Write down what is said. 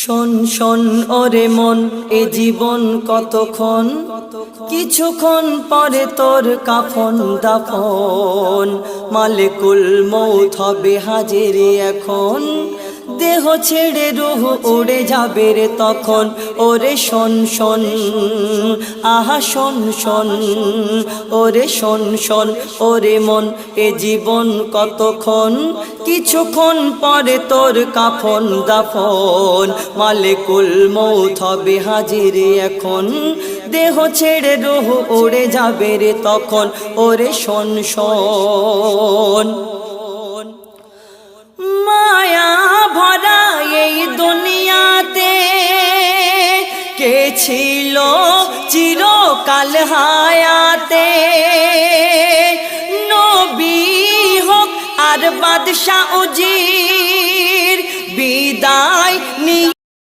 শোন শোন ওরে মন, এ জীবন কতক্ষণ, কিছুক্ষণ পরে তোর কাফন দাফন। মালিকুল মৌত হবে হাজির এখন, দেহ ছেড়ে রুহ উড়ে যাবে রে তখন। ওরে শোন শোন, আহা শোন শোন, ওরে শোন শোন ওরে মন, এ জীবন কতক্ষণ, কিছুক্ষণ পরে তোর কাফন দাফন। মালিকুল মৌত হবে হাজির এখন, দেহ ছেড়ে রুহ উড়ে যাবে রে তখন। ওরে শোন শোন, মায়া ভরা এই দুনিয়াতে কে ছিল চিরকাল হায়াতে। নবী হোক আর বাদশা উজির, বিদায় নিয়ে